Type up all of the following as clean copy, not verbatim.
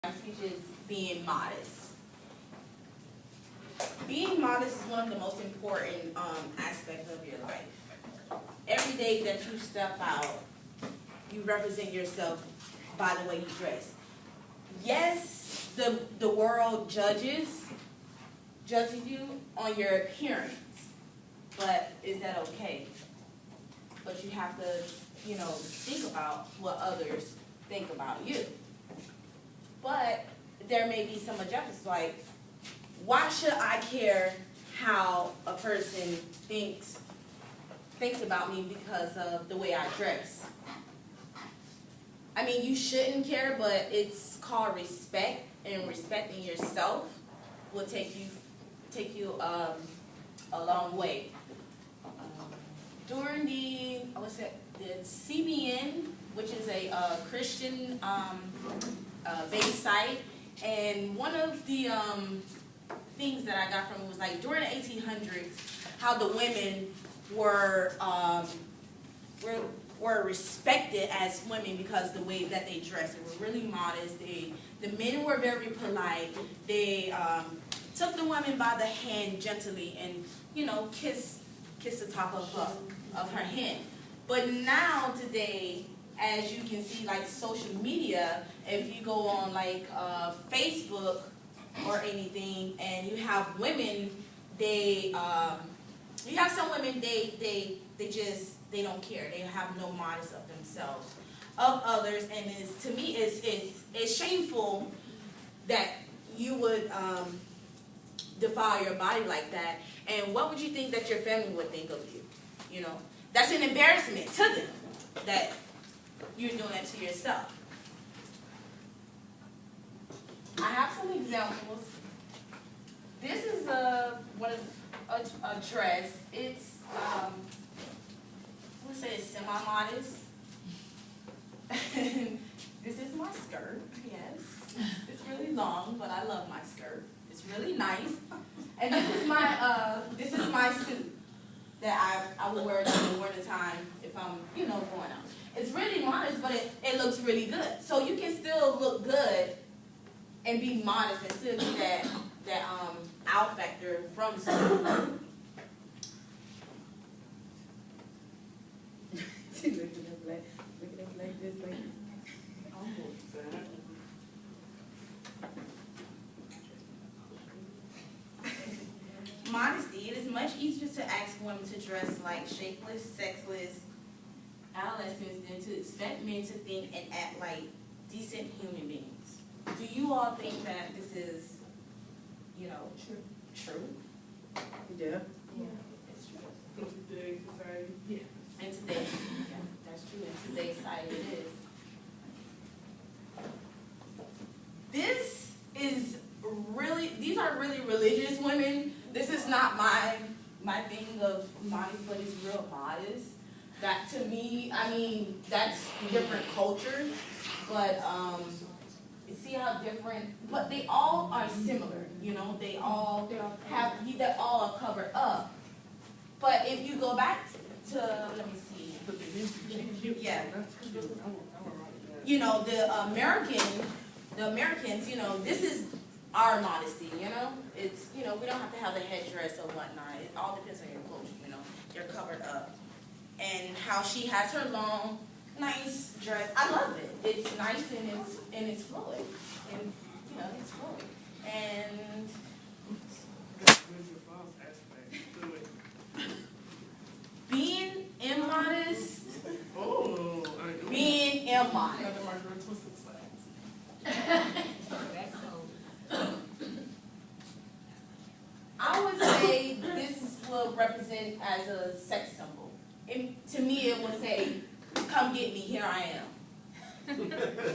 which is being modest. Being modest is one of the most important aspects of your life. Every day that you step out, you represent yourself by the way you dress. Yes, the world judges you on your appearance, but is that okay? But you have to, think about what others think about you. But there may be some objections, like, why should I care how a person thinks about me because of the way I dress? I mean, you shouldn't care, but it's called respect, and respecting yourself will take you a long way. During the CBN, which is a Christian based site, and one of the things that I got from it was like during the 1800s, how the women were respected as women because the way that they dressed. They were really modest. The men were very polite. They took the woman by the hand gently and kiss the top of her hand. But now today, as you can see, like social media, if you go on like Facebook or anything, and you have women, you have some women, they don't care. They have no modesty of themselves, of others, and to me, it's shameful that you would defile your body like that. And what would you think that your family would think of you? That's an embarrassment to them that you're doing that to yourself. I have some examples. This is a dress. It's I would say it's semi-modest. This is my skirt. Yes, it's really long, but I love my skirt. It's really nice. And this is my suit that I will wear during the winter time if I'm going out. It's really modest, but it looks really good. So you can still look good and be modest and still get that out factor from school. Look at up like this, like. Modesty. It is much easier to ask women to dress like shapeless, sexless adolescents than to expect men to think and act like decent human beings. Do you all think that this is, true? Yeah. Yeah, it's true. In today's society, yeah. In today's, that's true. In today's society, it is. These are really religious women. This is not my thing of modest, but it's real modest. That to me, I mean, that's different culture, but you see how different, but they all are similar, they all are covered up. But if you go back to let me see, yeah, the Americans, this is our modesty, it's, we don't have to have a headdress or whatnot. It all depends on your culture, you're covered up. And how she has her long, nice dress. I love it. It's nice and it's fluid. And, it's fluid. And being immodest, being immodest. I would say this will represent as a sex symbol. To me, it would say, "Come get me, here I am."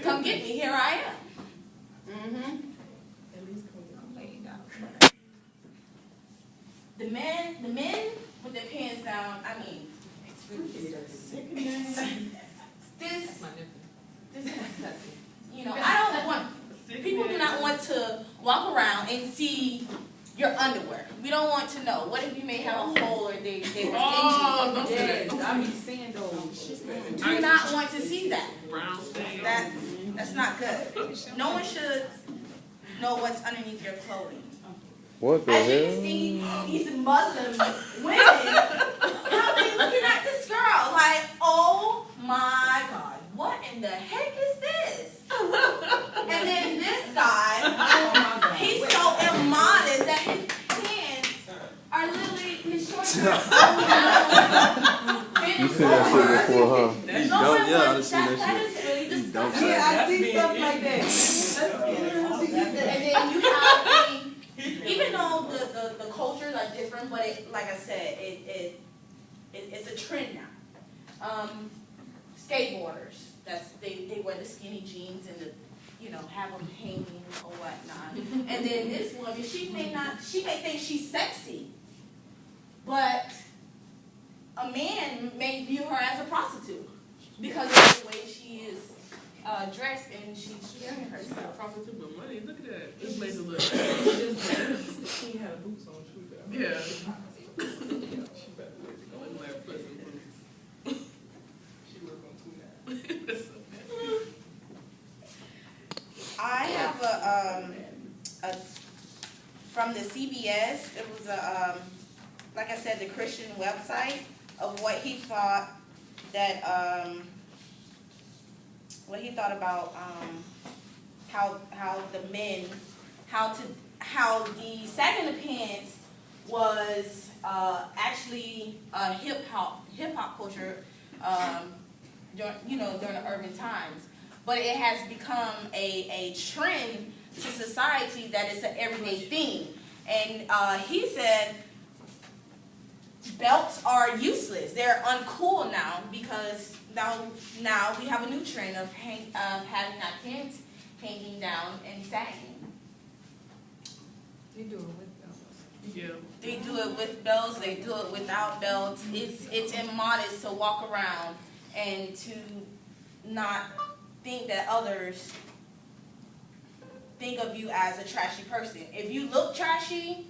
Come get me, here I am. Mm-hmm. At least I'm laying down. The men with their pants down. I mean, it's really this is disgusting. I don't want. People do not want to walk around and see your underwear. We don't want to know. What if you may have a hole or they were I be seeing those. do not want to see that. Brown stain. That's That's not good. No one should know what's underneath your clothing. What the As you hell? can see, these Muslim women, how they looking at this girl like, oh my God, what in the heck is this? And then this guy, he's so immodest that his pants are literally his shorts. You seen that shit before, huh? Yeah, I've seen that That shit. is really disgusting. Yeah, I see stuff like that. And then you have even though the cultures are different, but like I said, it's a trend now. Skateboarders, they wear the skinny jeans and have them hanging or whatnot. And then this woman, she may think she's sexy, but a man may view her as a prostitute because of the way she is dressed and she's carrying herself. Prostitute with money. Look at that. This lady's a little. She had boots on too, though. Yeah. She better go and wear pussy boots. She work on 2 now. I have a from the CBS. It was like I said, the Christian website of what he thought that what he thought about how the sagging the pants was actually a hip hop culture during the urban times. But it has become a trend to society that is an everyday thing. And he said belts are useless. They're uncool now because now we have a new trend of having our pants hanging down and sagging. They do it with belts. Yeah. They do it with belts. They do it without belts. It's immodest to walk around and to not think that others think of you as a trashy person. If you look trashy,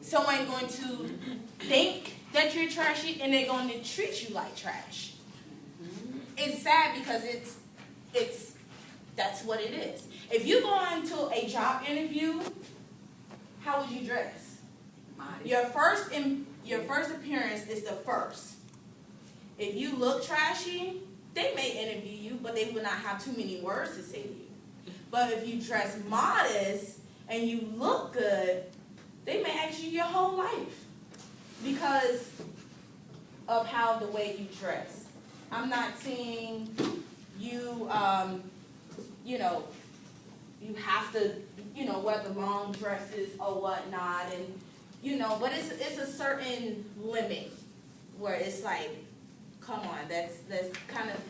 someone's going to think that you're trashy and they're going to treat you like trash. It's sad because that's what it is. If you go into a job interview, how would you dress? Your first appearance is the first. If you look trashy, they may interview you, but they will not have too many words to say to you. But if you dress modest and you look good, they may ask you your whole life because of how the way you dress. I'm not saying you, you have to, wear the long dresses or whatnot, and but it's a certain limit where it's like, come on, let's kind of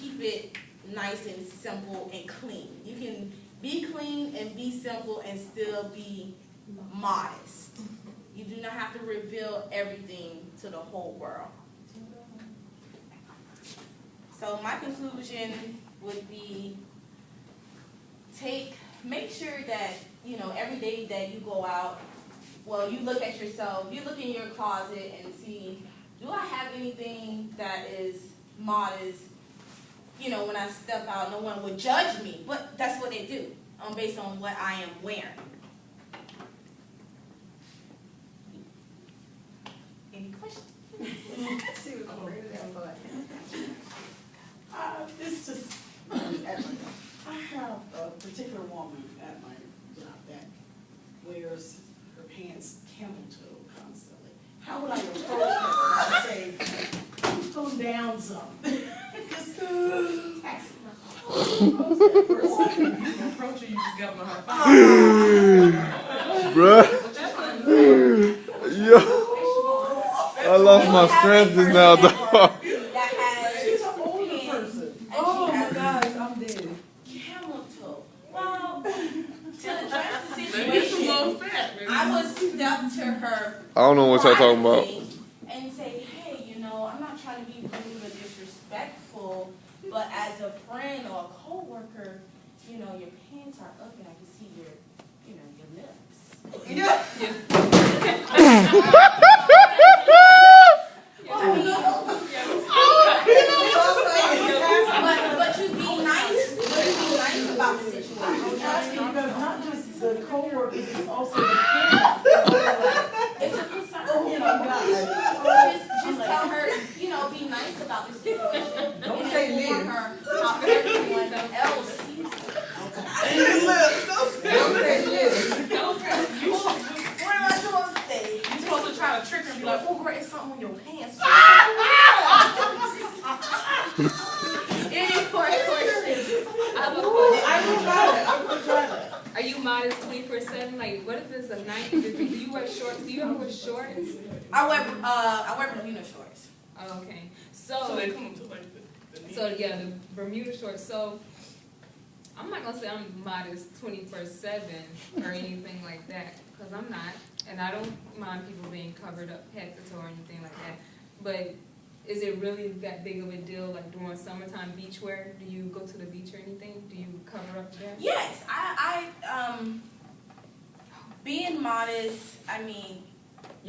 keep it nice and simple and clean. You can be clean and be simple and still be modest. You do not have to reveal everything to the whole world. So my conclusion would be make sure that, every day that you go out, well, you look at yourself, you look in your closet and see, do I have anything that is modest? When I step out, no one would judge me, but that's what they do, based on what I am wearing. Any questions? It's just, I have a particular woman at my job that wears her pants camel toe constantly. How would I approach her and say, tone down some? Approach her, you just got my heart. Bruh. Yo. I lost my strength just now, dog. She's an older person. Oh my gosh, I'm dead. Camel toe. Well, to address the Maybe it's a little situation, fat, man. I would step to her I don't know what y'all talking about. privately and say, hey, I'm not trying to be rude or disrespectful, but as a friend or a coworker, your pants are up and I can see your lips. But you be nice. But you be or is it also the parents? You know, like, It's a concern. oh my gosh. Just tell her, you know, be nice about the situation. Don't and say inform Liz. her how everyone else sees it. Don't say this. What am I supposed to say? You're supposed to try to trick her and be like, oh, girl, it's something on your pants. Any more questions? I have a question. I will try that. I will try that. Are you modest 24/7? Like, what if it's a 90-degree? Do you wear shorts? Do you ever wear shorts? I wear Bermuda shorts. Oh, okay. So they come up to like the knee. So yeah, the Bermuda shorts. So I'm not gonna say I'm modest 24/7 or anything like that, because I'm not, and I don't mind people being covered up head to toe or anything like that. But is it really that big of a deal, like during summertime beach wear? Do you go to the beach or anything? Do you cover up there? Yes, I being modest, I mean,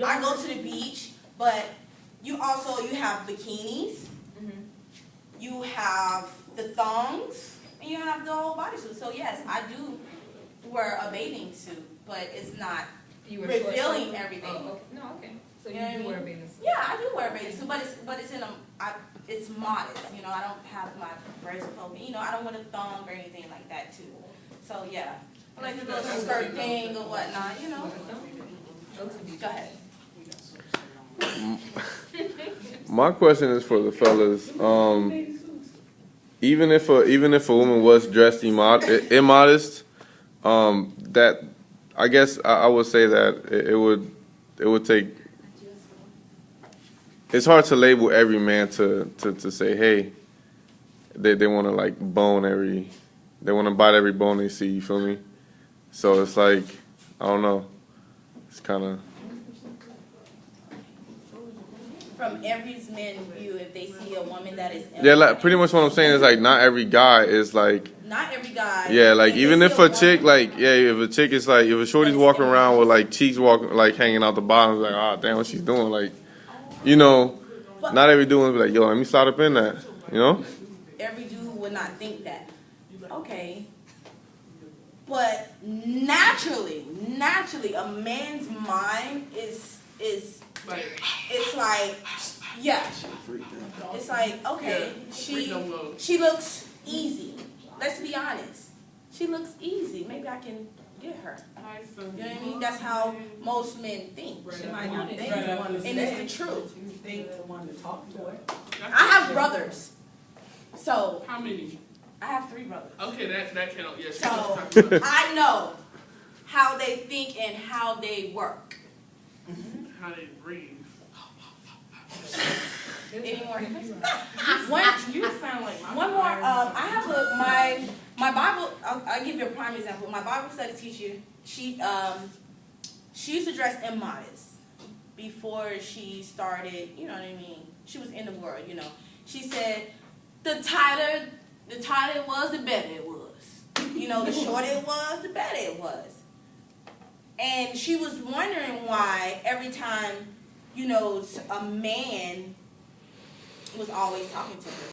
I go to the beach, but you have bikinis, Mm-hmm. you have the thongs, and you have the whole bodysuit. So yes, I do wear a bathing suit, but it's not You wear shorts revealing also? everything. Oh, okay. No, okay. So You you know what I do wear a mean? bathing suit. Yeah, I do wear a bathing suit, but it's in it's modest. You know, I don't have my breasts open. You know, I don't wear a thong or anything like that too. So yeah, I like the little skirt thing or whatnot. You know. Go to the beach. Go ahead. My question is for the fellas. Even if a woman was dressed immodest, that I guess I would say that it would take. It's hard to label every man to say, hey, they want to like they want to bite every bone they see. You feel me? So it's like, I don't know. It's kind of. From every man's view, if they see a woman that is Yeah, like pretty much what I'm saying is like not every guy is like. not every guy. Yeah, like they even see if a chick woman- like if a chick is like if a shorty's walking around with like cheeks walking like hanging out the bottom, it's like ah damn what she's doing, like, you know, not every dude would be like, yo, let me slide up in that, you know. every dude would not think that. Okay. But naturally, a man's mind is Like, it's like, yeah. It's like, okay, freedom she looks easy. Let's be honest. She looks easy. Maybe I can get her. You know what I mean? That's how most men think. She might not think the one to And say. it's the truth. You think the one to talk to her. I have brothers. So How many? I have 3 brothers. Okay, that count. Yeah. So I know how they think and how they work. How they breathe. Any more? You sound like my One more. I have my Bible. I'll give you a prime example. My Bible study teacher. She used to dress immodest before she started. You know what I mean? She was in the world. You know. She said the tighter it was, the better it was. You know, the shorter it was, the better it was. And she was wondering why every time, you know, a man was always talking to her.